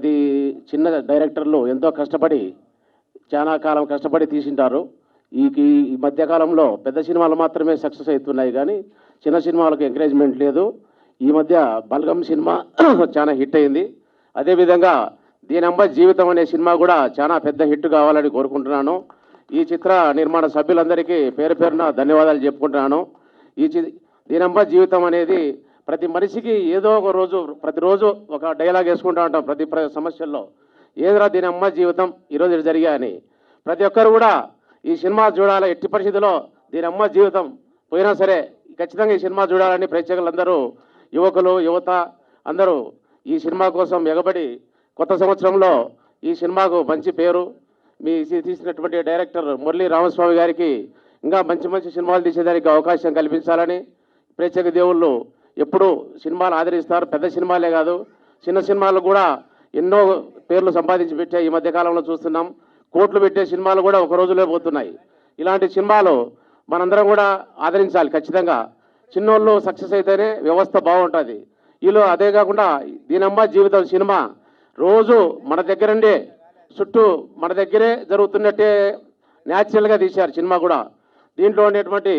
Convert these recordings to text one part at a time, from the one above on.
ప్రతి చిన్న డైరెక్టర్లు ఎంతో కష్టపడి చాలా కాలం కష్టపడి తీసింటారు. ఈ మధ్యకాలంలో పెద్ద సినిమాలు మాత్రమే సక్సెస్ అవుతున్నాయి, కానీ చిన్న సినిమాలకు ఎంకరేజ్మెంట్ లేదు. ఈ మధ్య బల్గం సినిమా చాలా హిట్ అయింది. అదేవిధంగా దీనమ్మ జీవితం అనే సినిమా కూడా చాలా పెద్ద హిట్ కావాలని కోరుకుంటున్నాను. ఈ చిత్ర నిర్మాణ సభ్యులందరికీ పేరు పేరున ధన్యవాదాలు చెప్పుకుంటున్నాను. దీనమ్మ జీవితం అనేది ప్రతి మనిషికి ఏదో ఒక రోజు ప్రతిరోజు ఒక డైలాగ్ వేసుకుంటూ ఉంటాం. ప్రతి సమస్యల్లో ఏదిరా దీనమ్మ జీవితం ఈరోజు ఇది జరిగాయని ప్రతి ఒక్కరు కూడా ఈ సినిమా చూడాలి. ఎట్టి పరిస్థితుల్లో దీనమ్మ జీవితం పోయినా సరే ఖచ్చితంగా ఈ సినిమా చూడాలని ప్రేక్షకులందరూ, యువకులు, యువత అందరూ ఈ సినిమా కోసం ఎగబడి కొత్త సంవత్సరంలో ఈ సినిమాకు మంచి పేరు, మీ తీసినటువంటి డైరెక్టర్ మురళీ రామస్వామి గారికి ఇంకా మంచి మంచి సినిమాలు తీసేదానికి అవకాశం కల్పించాలని, ప్రేక్షక దేవుళ్ళు ఎప్పుడూ సినిమాలు ఆదరిస్తారు. పెద్ద సినిమాలే కాదు, చిన్న సినిమాలు కూడా ఎన్నో పేర్లు సంపాదించి పెట్టే ఈ మధ్యకాలంలో చూస్తున్నాం. కోట్లు పెట్టే సినిమాలు కూడా ఒక రోజులో పోతున్నాయి. ఇలాంటి సినిమాలు మనందరం కూడా ఆదరించాలి ఖచ్చితంగా. చిన్నోళ్ళు సక్సెస్ అయితేనే వ్యవస్థ బాగుంటుంది. వీళ్ళు అదే కాకుండా దీనమ్మ జీవితం సినిమా రోజు మన దగ్గరండే చుట్టూ మన దగ్గరే జరుగుతున్నట్టే న్యాచురల్గా తీశారు సినిమా కూడా. దీంట్లో ఉండేటువంటి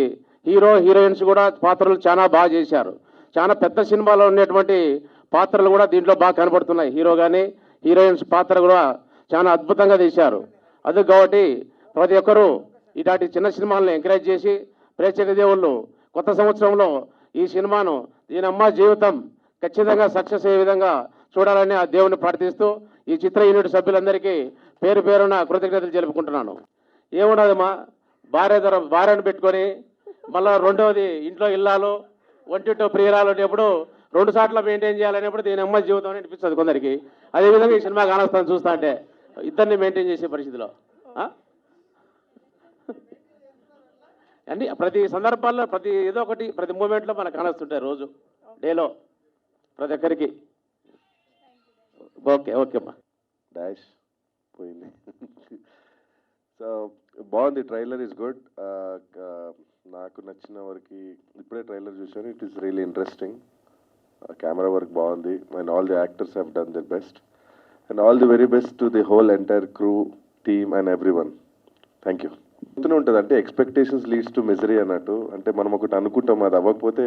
హీరో హీరోయిన్స్ కూడా పాత్రలు చాలా బాగా చేశారు. చాలా పెద్ద సినిమాలో ఉండేటువంటి పాత్రలు కూడా దీంట్లో బాగా కనబడుతున్నాయి. హీరో కానీ హీరోయిన్స్ పాత్ర కూడా చాలా అద్భుతంగా తీశారు. అది కాబట్టి ప్రతి ఒక్కరూ ఇలాంటి చిన్న సినిమాలను ఎంకరేజ్ చేసి ప్రేక్షక దేవుళ్ళు కొత్త సంవత్సరంలో ఈ సినిమాను దీనమ్మ జీవితం ఖచ్చితంగా సక్సెస్ అయ్యే విధంగా చూడాలని ఆ దేవుని ప్రార్థిస్తూ ఈ చిత్ర యూనిట్ సభ్యులందరికీ పేరు పేరున కృతజ్ఞతలు జరుపుకుంటున్నాను. ఏమున్నదమ్మా, భార్యను పెట్టుకొని మళ్ళీ రెండవది ఇంట్లో ఇల్లాలు, ఒంటింటో ప్రియురాలు అనేప్పుడు రెండు సార్లు మెయింటైన్ చేయాలనేప్పుడు దీని అమ్మ జీవితం అనిపిస్తుంది కొందరికి. అదేవిధంగా ఈ సినిమా కానొస్తాను చూస్తా అంటే ఇద్దరిని మెయింటైన్ చేసే పరిస్థితిలో అన్ని ప్రతి సందర్భాల్లో ప్రతి ఏదో ఒకటి ప్రతి మూమెంట్లో మనకు కానొస్తుంటాయి రోజు డేలో ప్రతి ఒక్కరికి. ఓకే అమ్మా. డాష్ పోయింది. సో బాగుంది, ట్రైలర్ ఈజ్ గుడ్. నాకు నచ్చిన వరకు ఇప్పుడే ట్రైలర్ చూశాను. It is really interesting. Camera work బాగుంది and all the actors have done the best and all the very best to the whole entire crew, team and everyone. Thank you. చెప్తూనే ఉంటుంది అంటే expectations leads to misery అన్నట్టు. అంటే మనం ఒకటి అనుకుంటాం, అది అవ్వకపోతే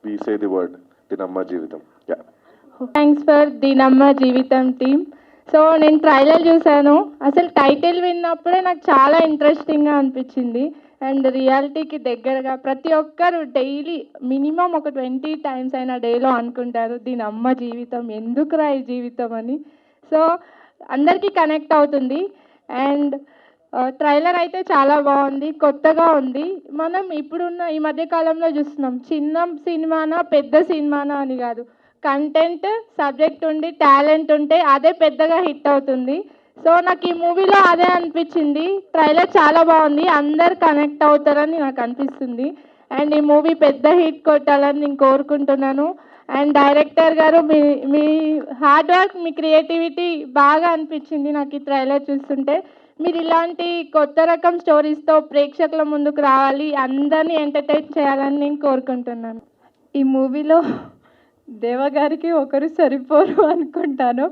వి సే ది వర్డ్ దీనమ్మ జీవితం. యా, థ్యాంక్స్ ఫర్ దీనమ్మ జీవితం టీమ్. సో నేను ట్రైలర్ చూశాను. అసలు టైటిల్ విన్నప్పుడే నాకు చాలా ఇంట్రెస్టింగ్గా అనిపించింది అండ్ రియాలిటీకి దగ్గరగా. ప్రతి ఒక్కరు డైలీ మినిమం ఒక 20 times అయినా డేలో అనుకుంటారు దీనమ్మ జీవితం, ఎందుకురా ఈ జీవితం అని. సో అందరికీ కనెక్ట్ అవుతుంది అండ్ ట్రైలర్ అయితే చాలా బాగుంది, కొత్తగా ఉంది. మనం ఇప్పుడున్న ఈ మధ్యకాలంలో చూస్తున్నాం చిన్న సినిమానా పెద్ద సినిమానా అని కాదు, కంటెంట్ సబ్జెక్ట్ ఉండి టాలెంట్ ఉంటే అదే పెద్దగా హిట్ అవుతుంది. సో నాకు ఈ మూవీలో అదే అనిపించింది. ట్రైలర్ చాలా బాగుంది, అందరు కనెక్ట్ అవుతారని నాకు అనిపిస్తుంది అండ్ ఈ మూవీ పెద్ద హిట్ కొట్టాలని నేను కోరుకుంటున్నాను. అండ్ డైరెక్టర్ గారు మీ హార్డ్ వర్క్, మీ క్రియేటివిటీ బాగా అనిపించింది నాకు ఈ ట్రైలర్ చూస్తుంటే. మీరు ఇలాంటి కొత్త రకం స్టోరీస్తో ప్రేక్షకుల ముందుకు రావాలి, అందరినీ ఎంటర్టైన్ చేయాలని నేను కోరుకుంటున్నాను. ఈ మూవీలో దేవగారికి ఒకరు సరిపోరు అనుకుంటాను.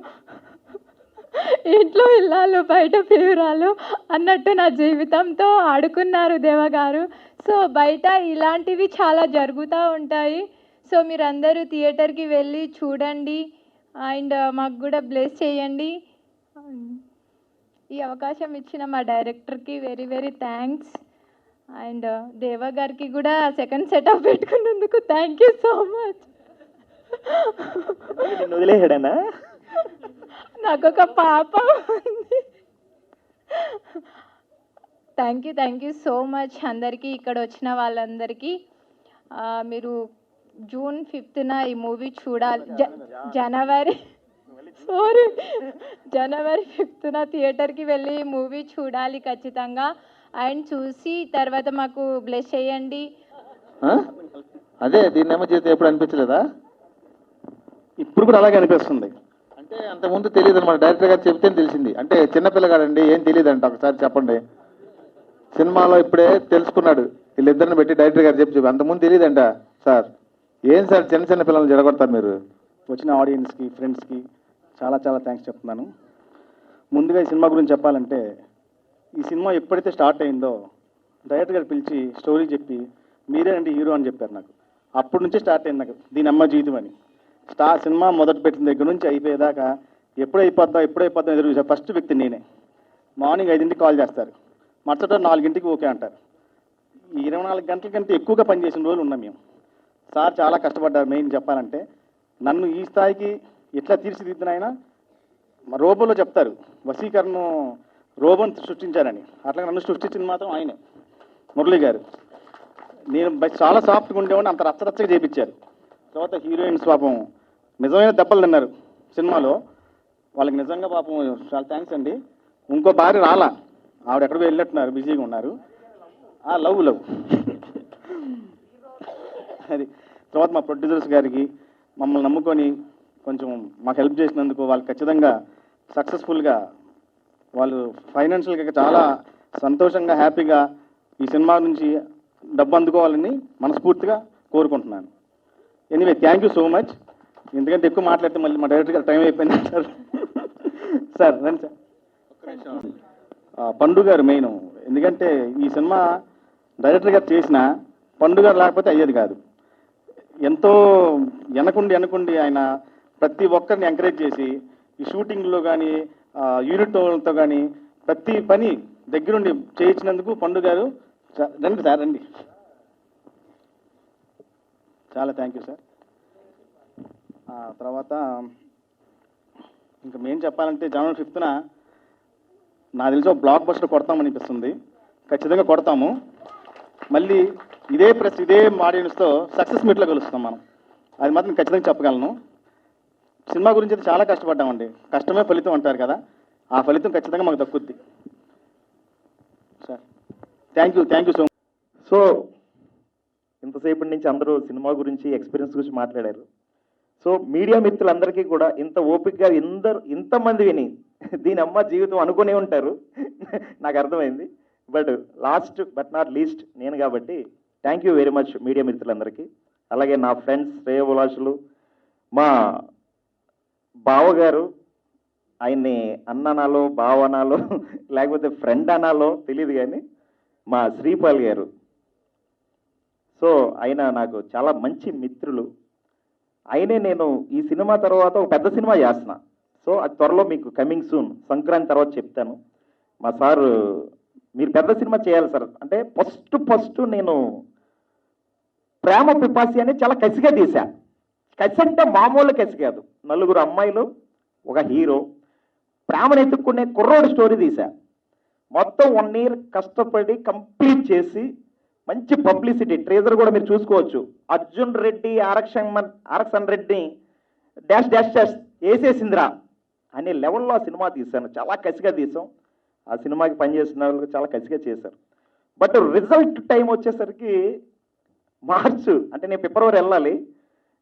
ఇంట్లో ఇల్లాలు బయట ప్రియురాలు అన్నట్టు నా జీవితంతో ఆడుకున్నారు దేవగారు. సో బయట ఇలాంటివి చాలా జరుగుతూ ఉంటాయి. సో మీరందరూ థియేటర్కి వెళ్ళి చూడండి అండ్ మాకు కూడా బ్లెస్ చేయండి. ఈ అవకాశం ఇచ్చిన మా డైరెక్టర్కి వెరీ వెరీ థ్యాంక్స్ అండ్ దేవగారికి కూడా సెకండ్ సెటప్ పెట్టుకున్నందుకు థ్యాంక్ యూ సో మచ్. వదిలేయడనా? నాకు ఒక పాప ఉంది. థ్యాంక్ యూ సో మచ్ అందరికీ, ఇక్కడ వచ్చిన వాళ్ళందరికీ. మీరు June 5th ఈ మూవీ చూడాలి. జనవరి 5th థియేటర్కి వెళ్ళి ఈ మూవీ చూడాలి ఖచ్చితంగా అండ్ చూసి తర్వాత మాకు బ్లెస్ చేయండి. అదే దీన్నేమో చేతి ఎప్పుడు అనిపించలేదా? ఇప్పుడు కూడా అలాగే అనిపిస్తుంది. అంటే అంతకుముందు తెలియదు అనమాట, డైరెక్టర్ గారు చెప్తేనే తెలిసింది. అంటే చిన్నపిల్లగాడండి, ఏం తెలియదంట. ఒకసారి చెప్పండి. సినిమాలో ఇప్పుడే తెలుసుకున్నాడు, వీళ్ళిద్దరిని పెట్టి డైరెక్టర్ గారు చెప్పి అంతకుముందు తెలియదంట. సార్ ఏం సార్ చిన్న పిల్లల్ని జడగొడతారు మీరు? వచ్చిన ఆడియన్స్కి, ఫ్రెండ్స్కి చాలా చాలా థ్యాంక్స్ చెప్తున్నాను. ముందుగా ఈ సినిమా గురించి చెప్పాలంటే, ఈ సినిమా ఎప్పుడైతే స్టార్ట్ అయిందో డైరెక్టర్ గారు పిలిచి స్టోరీ చెప్పి మీరేనండి హీరో అని చెప్పారు నాకు. అప్పటి నుంచే స్టార్ట్ అయింది నాకు దీని అమ్మ జీవితం అని. సినిమా మొదటి పెట్టిన దగ్గర నుంచి అయిపోయేదాకా ఎప్పుడైపోద్దాం ఎదురు చూసా ఫస్ట్ వ్యక్తి నేనే. మార్నింగ్ 5ంటికి కాల్ చేస్తారు, మరుసటి 4ంటికి ఓకే అంటారు. ఈ 24 గంటల కంటే ఎక్కువగా పనిచేసిన రోజులు ఉన్నాం మేము. సార్ చాలా కష్టపడ్డారు. మెయిన్ చెప్పాలంటే నన్ను ఈ స్థాయికి ఎట్లా తీర్చిదిద్దినైనా రోబోలో చెప్తారు వశీకరణ రోబోని సృష్టించారని, అట్లా నన్ను సృష్టించింది మాత్రం ఆయనే, మురళి గారు. నేను చాలా సాఫ్ట్గా ఉండేవాడిని, అంత రచ్చరచ్చగా చేయించారు. తర్వాత హీరోయిన్స్ పాపం నిజమైన దెబ్బలు తిన్నారు సినిమాలో. వాళ్ళకి నిజంగా పాపం చాలా థ్యాంక్స్ అండి. ఇంకో భార్య రాలా, ఆవిడ ఎక్కడికో వెళ్ళినట్టున్నారు, బిజీగా ఉన్నారు. లవ్ అది. తర్వాత మా ప్రొడ్యూసర్స్ గారికి మమ్మల్ని నమ్ముకొని కొంచెం మాకు హెల్ప్ చేసినందుకు వాళ్ళు ఖచ్చితంగా సక్సెస్ఫుల్గా వాళ్ళు ఫైనాన్షియల్గా చాలా సంతోషంగా హ్యాపీగా ఈ సినిమా నుంచి డబ్బు అందుకోవాలని మనస్ఫూర్తిగా కోరుకుంటున్నాను. Anyway thank you so much. ఎందుకంటే ఎక్కువ మాట్లాడితే మళ్ళీ మా డైరెక్టర్ గారు టైం అయిపోయింది సార్. సార్ రండి సార్. పండు గారు మెయిన్, ఎందుకంటే ఈ సినిమా డైరెక్టర్ గారు చేసిన పండు గారు లేకపోతే అయ్యేది కాదు. ఎంతో వెనకుండి ఆయన ప్రతి ఒక్కరిని ఎంకరేజ్ చేసి ఈ షూటింగ్లో కానీ యూనిట్ వాళ్ళతో కానీ ప్రతి పని దగ్గరుండి చేయించినందుకు పండు గారు రండి సార్ రండి. చాలా థ్యాంక్ యూ సార్. తర్వాత ఇంకా మెయిన్ చెప్పాలంటే జనవరి 5న నాకు తెలిసి ఒక బ్లాక్ బస్టర్ కొడతామనిపిస్తుంది. ఖచ్చితంగా కొడతాము. మళ్ళీ ఇదే ప్రెస్ ఇదే ఆడియన్స్తో సక్సెస్ మీట్లో కలుస్తాం మనం, అది మాత్రం ఖచ్చితంగా చెప్పగలను. సినిమా గురించి అయితే చాలా కష్టపడ్డామండి. కష్టమే ఫలితం అంటారు కదా, ఆ ఫలితం ఖచ్చితంగా మాకు దక్కుద్ది sir. Thank you so much. So ఇంతసేపటి నుంచి అందరూ సినిమా గురించి ఎక్స్పీరియన్స్ గురించి మాట్లాడారు. సో మీడియా మిత్రులందరికీ కూడా ఇంత ఓపికగా ఇంతమంది విని దీని అమ్మ జీవితం అనుకునే ఉంటారు, నాకు అర్థమైంది. But last but not least నేను కాబట్టి thank you very much media మిత్రులందరికీ. అలాగే నా ఫ్రెండ్స్ శ్రేయోభిలాషులు, మా బావగారు, ఆయన్ని అన్ననాలో బావనాలో లేకపోతే ఫ్రెండ్ అనాలో తెలియదు కానీ మా శ్రీపాల్ గారు. సో ఆయన నాకు చాలా మంచి మిత్రులు. ఆయనే నేను ఈ సినిమా తర్వాత ఒక పెద్ద సినిమా చేస్తున్నా. సో అది త్వరలో మీకు కమింగ్ సూన్, సంక్రాంతి తర్వాత చెప్తాను. మా సారు మీరు పెద్ద సినిమా చేయాలి సార్ అంటే ఫస్ట్ నేను ప్రేమ పిపాసి అని చాలా కసిగా తీశా. కసి అంటే మామూలు కసి కాదు, 4 అమ్మాయిలు ఒక హీరో ప్రేమను ఎత్తుక్కునే కుర్రోడు స్టోరీ తీశా. మొత్తం 1 year కష్టపడి కంప్లీట్ చేసి మంచి పబ్లిసిటీ, ట్రేజర్ కూడా మీరు చూసుకోవచ్చు. అర్జున్ రెడ్డి ఆరక్షన్ రెడ్డి డాష్ డాష్ డాష్ వేసేసిందిరా అనే లెవెల్లో ఆ సినిమా తీశాను. చాలా కసిగా తీసాం. ఆ సినిమాకి పనిచేసిన వాళ్ళు చాలా కసిగా చేశారు. బట్ రిజల్ట్ టైం వచ్చేసరికి మార్చ్ అంటే నేను ఫిబ్రవరి వెళ్ళాలి,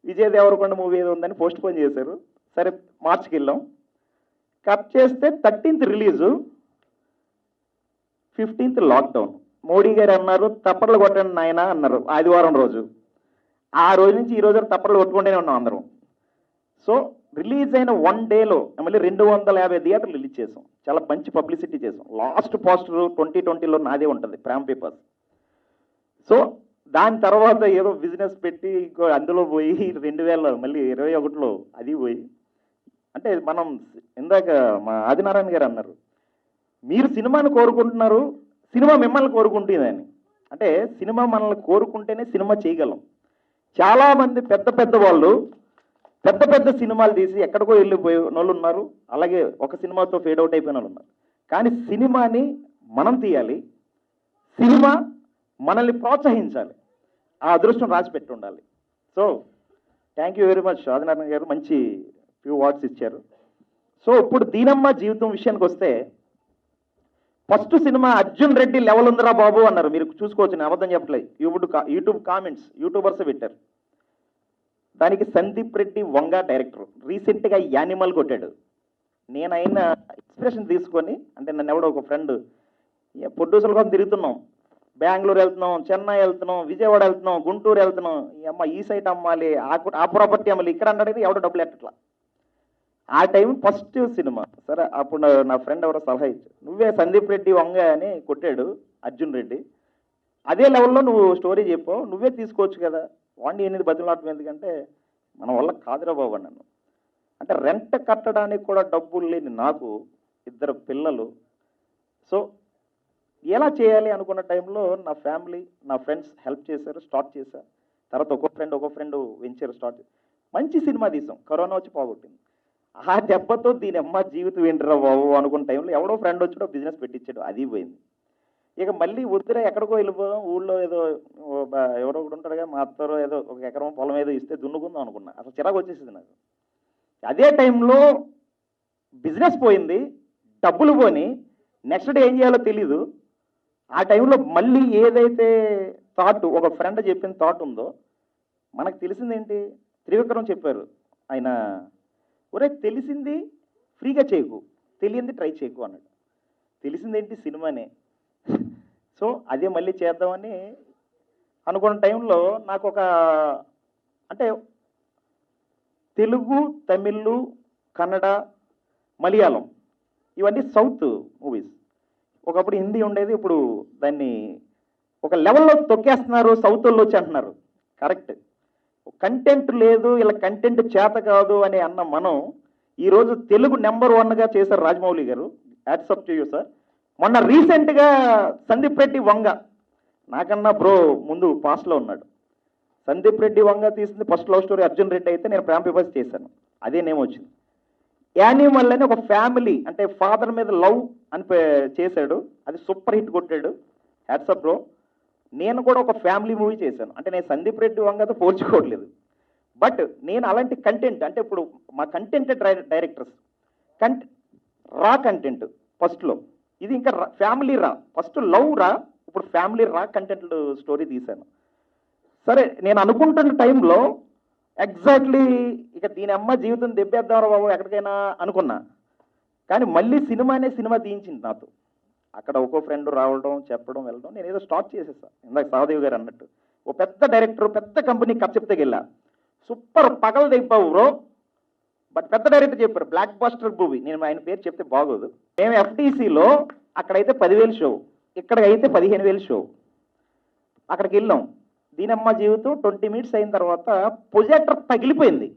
విజయ్ దేవరకొండ మూవీ ఏదో ఉందని పోస్ట్ పోన్ చేశారు. సరే మార్చికి వెళ్ళాం. కట్ చేస్తే 13th release, 15th lockdown. Modi గారు అన్నారు తప్పట్లు కొట్టండి నాయన అన్నారు ఆదివారం రోజు. ఆ రోజు నుంచి ఈ రోజు తప్పట్లు కొట్టుకుంటూనే ఉన్నాం అందరం. సో రిలీజ్ అయిన 1 dayలో మళ్ళీ 250 థియేటర్లు రిలీజ్ చేసాం. చాలా మంచి పబ్లిసిటీ చేసాం. లాస్ట్ పోస్టర్ 2020లో నాదే ఉంటుంది, ప్రేమ పేపర్స్. సో దాని తర్వాత ఏదో బిజినెస్ పెట్టి ఇంకో అందులో పోయి 2000 మళ్ళీ 21లో అది పోయి, అంటే మనం ఇందాక మా ఆదినారాయణ గారు అన్నారు మీరు సినిమాని కోరుకుంటున్నారు, సినిమా మిమ్మల్ని కోరుకుంటుందని. అంటే సినిమా మనల్ని కోరుకుంటేనే సినిమా చేయగలం. చాలామంది పెద్ద వాళ్ళు పెద్ద సినిమాలు తీసి ఎక్కడికో వెళ్ళిపోయే వాళ్ళు ఉన్నారు, అలాగే ఒక సినిమాతో ఫేడ్ అవుట్ అయిపోయిన వాళ్ళు ఉన్నారు. కానీ సినిమాని మనం తీయాలి, సినిమా మనల్ని ప్రోత్సహించాలి, ఆ అదృష్టం రాసి పెట్టి ఉండాలి. So thank you very much Adinarayana గారు, మంచి ఫ్యూ వర్డ్స్ ఇచ్చారు. సో ఇప్పుడు దీనమ్మ జీవితం విషయానికి వస్తే first cinema Arjun Reddy level ఉందిరా బాబు అన్నారు. మీరు చూసుకోవచ్చు, నేను అబద్ధం చెప్పట్లేదు. యూట్యూబ్ కామెంట్స్ యూట్యూబర్స్ పెట్టారు. దానికి సందీప్ రెడ్డి వంగ డైరెక్టర్ రీసెంట్గా యానిమల్ కొట్టాడు. నేను అయిన ఇన్స్పిరేషన్ తీసుకొని, అంటే నన్ను ఎవడో ఒక ఫ్రెండ్ ప్రొడ్యూసర్ల కోసం తిరుగుతున్నాం, బెంగళూరు వెళ్తున్నాం, చెన్నై వెళ్తున్నాం, విజయవాడ వెళ్తున్నాం, గుంటూరు వెళ్తున్నాం, ఈ సైట్ అమ్మాలి, ఆ ప్రాపర్టీ అమ్మాలి, ఇక్కడ అన్నాడు ఎవడో డబ్బులు ఎట్టట్లా. ఆ టైం ఫస్ట్ సినిమా. సరే అప్పుడు నా ఫ్రెండ్ ఎవరో సలహా ఇచ్చాడు, నువ్వే సందీప్ రెడ్డి వంగ అని కొట్టాడు అర్జున్ రెడ్డి, అదే లెవెల్లో నువ్వు స్టోరీ చెప్పావు, నువ్వే తీసుకోవచ్చు కదా, వాడిని ఎనిమిది బతులాటం ఎందుకంటే మన వల్ల కాదురా బాబు నన్ను. అంటే రెంట్ కట్టడానికి కూడా డబ్బులు లేని నాకు, ఇద్దరు పిల్లలు, సో ఎలా చేయాలి అనుకున్న టైంలో నా ఫ్యామిలీ నా ఫ్రెండ్స్ హెల్ప్ చేశారు, స్టార్ట్ చేశారు. తర్వాత ఒక్కో ఫ్రెండ్ వెంచర్ స్టార్ట్ చేశారు. మంచి సినిమా తీసాం, కరోనా వచ్చి పోగొట్టింది. ఆ దెబ్బతో దీని అమ్మ జీవితం ఏంటరా బాబు అనుకున్న టైంలో ఎవడో ఫ్రెండ్ వచ్చాడో బిజినెస్ పెట్టించాడు, అది పోయింది. ఇక మళ్ళీ వద్దురా ఎక్కడికో వెళ్ళిపోదాం, ఊళ్ళో ఏదో ఎవరో ఒకటి ఉంటాడుగా, మా అత్తరో ఏదో ఒక ఎకరం పొలం ఏదో ఇస్తే దున్నుకుందాం అనుకున్నా. అసలు చిరాకు వచ్చేసింది నాకు. అదే టైంలో బిజినెస్ పోయింది, డబ్బులు పోని, నెక్స్ట్ డే ఏం చేయాలో తెలీదు. ఆ టైంలో మళ్ళీ ఏదైతే థాట్, ఒక ఫ్రెండ్ చెప్పిన థాట్ ఉందో, మనకు తెలిసిందేంటి, త్రివిక్రమ్ చెప్పారు ఆయన, ఒరే తెలిసింది ఫ్రీగా చేయకు, తెలియంది ట్రై చేయకు అన్నాడు. తెలిసిందేంటి సినిమానే. సో అదే మళ్ళీ చేద్దామని అనుకున్న టైంలో నాకు ఒక, అంటే తెలుగు, తమిళ్, కన్నడ, మలయాళం ఇవన్నీ సౌత్ మూవీస్. ఒకప్పుడు హిందీ ఉండేది, ఇప్పుడు దాన్ని ఒక లెవెల్లో తొక్కేస్తున్నారు, సౌత్ వాళ్ళు వచ్చి అంటున్నారు. కరెక్ట్, కంటెంట్ లేదు, ఇలా కంటెంట్ చేత కాదు అని అన్న మనం ఈరోజు తెలుగు నెంబర్ 1గా చేశారు రాజమౌళి గారు. యాట్సప్ టు యూ సార్. మొన్న రీసెంట్గా సందీప్ రెడ్డి వంగ, నాకన్నా బ్రో ముందు పాస్ట్లో ఉన్నాడు. సందీప్ రెడ్డి వంగ తీసింది first love story Arjun Reddy అయితే, నేను ప్రేమ పిపాసి చేశాను, అదే నేమ్ వచ్చింది. యానిమల్ అని ఒక ఫ్యామిలీ, అంటే ఫాదర్ మీద లవ్ అని చేశాడు, అది సూపర్ హిట్ కొట్టాడు. Hats off bro. నేను కూడా ఒక ఫ్యామిలీ మూవీ చేశాను, అంటే నేను సందీప్ రెడ్డి వంగతో పోల్చుకోవట్లేదు, బట్ నేను అలాంటి కంటెంట్, అంటే ఇప్పుడు మా కంటెంట్ డైరెక్టర్స్ రా కంటెంట్ ఫస్ట్లో, ఇది ఇంకా ఫ్యామిలీ రా, ఫస్ట్ లవ్ రా, ఇప్పుడు ఫ్యామిలీ రా కంటెంట్ స్టోరీ తీశాను. సరే నేను అనుకుంటున్న టైంలో ఎగ్జాక్ట్లీ ఇక దీని అమ్మ జీవితం దెబ్బేద్దాం బాబు ఎక్కడికైనా అనుకున్నా, కానీ మళ్ళీ సినిమా తీయించింది నాతో. అక్కడ ఒక్కో ఫ్రెండ్ రావడం, చెప్పడం, వెళ్ళడం, నేను ఏదో స్టార్ట్ చేసేసాను. ఇందాక సహదేవ్ గారు అన్నట్టు ఓ పెద్ద డైరెక్టర్, పెద్ద కంపెనీ కప్ చెప్తే వెళ్ళా, సూపర్ పగలు దింపావు బ్రో, బట్ పెద్ద డైరెక్టర్ చెప్పారు బ్లాక్ బస్టర్ మూవీ, నేను ఆయన పేరు చెప్తే బాగోదు. మేము ఎఫ్టీసీలో అక్కడైతే 10,000 షో, ఇక్కడికైతే 15,000 షో. అక్కడికి వెళ్ళాం, దీనమ్మ జీవితం 20 మినిట్స్ అయిన తర్వాత ప్రొజెక్టర్ పగిలిపోయింది.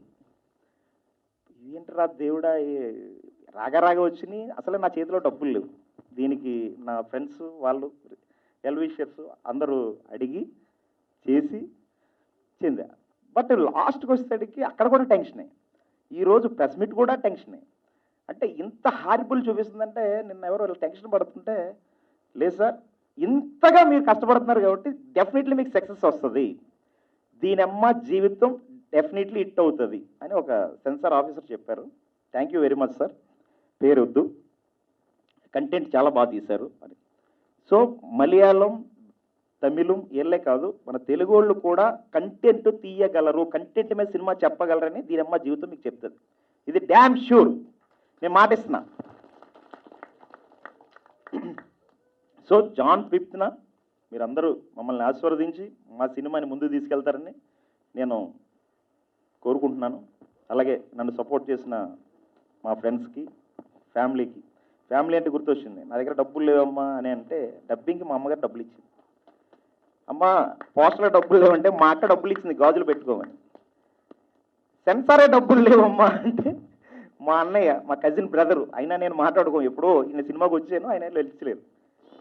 ఏంటరా దేవుడా, రాగా వచ్చినాయి, అసలు నా చేతిలో డబ్బులు లేవు. దీనికి నా ఫ్రెండ్స్ వాళ్ళు ఎల్విషర్స్ అందరూ అడిగి చేసి చెందా. బట్ లాస్ట్కి వచ్చేసరికి అక్కడ కూడా టెన్షనే, ఈరోజు ప్రెస్ మీట్ కూడా టెన్షనే. అంటే ఇంత హారిబుల్ చూపిస్తుందంటే, నిన్న ఎవరో టెన్షన్ పడుతుంటే, లేదు సార్ ఇంతగా మీరు కష్టపడుతున్నారు కాబట్టి డెఫినెట్లీ మీకు సక్సెస్ వస్తుంది, దీనమ్మ జీవితం డెఫినెట్లీ హిట్ అవుతుంది అని ఒక సెన్సార్ ఆఫీసర్ చెప్పారు. Thank you very much sir. పేరు వద్దు, కంటెంట్ చాలా బాగా తీశారు అని. సో మలయాళం, తమిళం ఏళ్ళే కాదు, మన తెలుగు వాళ్ళు కూడా కంటెంట్ తీయగలరు, కంటెంట్ మీద సినిమా చెప్పగలరని దీనమ్మ జీవితం మీకు చెప్తుంది. ఇది డ్యామ్ షూర్, నేను మాటిస్తున్నా. సో జాన్ 5th మీరందరూ మమ్మల్ని ఆశీర్వదించి మా సినిమాని ముందుకు తీసుకెళ్తారని నేను కోరుకుంటున్నాను. అలాగే నన్ను సపోర్ట్ చేసిన మా ఫ్రెండ్స్కి, ఫ్యామిలీకి. ఫ్యామిలీ అంటే గుర్తొచ్చింది, నా దగ్గర డబ్బులు లేవమ్మా అని అంటే డబ్బింగ్కి మా అమ్మగారు డబ్బులు ఇచ్చింది. అమ్మ పోస్టర్లో డబ్బులు లేవంటే మా అక్క డబ్బులు ఇచ్చింది గాజులు పెట్టుకోమని. సెన్సారే డబ్బులు లేవమ్మా అంటే మా అన్నయ్య, మా కజిన్ బ్రదరు, అయినా నేను మాట్లాడుకో, ఎప్పుడో ఈయన సినిమాకి వచ్చాను, ఆయన వెళ్ళలేదు,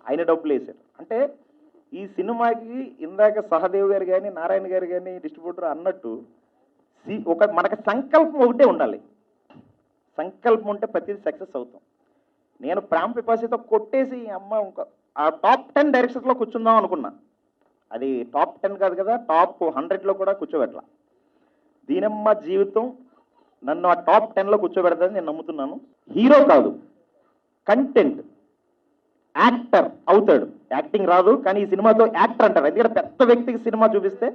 ఆయన డబ్బులు వేశారు. అంటే ఈ సినిమాకి ఇందాక సహదేవ్ గారు కానీ నారాయణ గారు కానీ డిస్ట్రిబ్యూటర్ అన్నట్టు మనకు సంకల్పం ఒకటే ఉండాలి. సంకల్పం ఉంటే ప్రతిదీ సక్సెస్ అవుతాం. నేను ప్రేమ పిపాసితో కొట్టేసి అమ్మ ఇంకా ఆ టాప్ 10 డైరెక్షన్స్లో కూర్చుందాం అనుకున్నా, అది టాప్ 10 కాదు కదా, టాప్ 100లో కూడా కూర్చోబెట్టాల. దీనమ్మ జీవితం నన్ను ఆ టాప్ 10లో కూర్చోబెడతానని నేను నమ్ముతున్నాను. హీరో కాదు, కంటెంట్ యాక్టర్ అవుతాడు. యాక్టింగ్ రాదు కానీ ఈ సినిమాతో యాక్టర్ అంటారు, ఎందుకంటే పెద్ద వ్యక్తికి సినిమా చూపిస్తే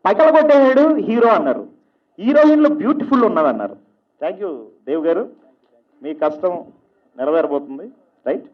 పగలగొట్టేవాడు హీరో అన్నారు, హీరోయిన్లు బ్యూటిఫుల్ ఉన్నదన్నారు. థ్యాంక్ యూ దేవ్ గారు, మీ కష్టం నెరవేరబోతుంది. రైట్.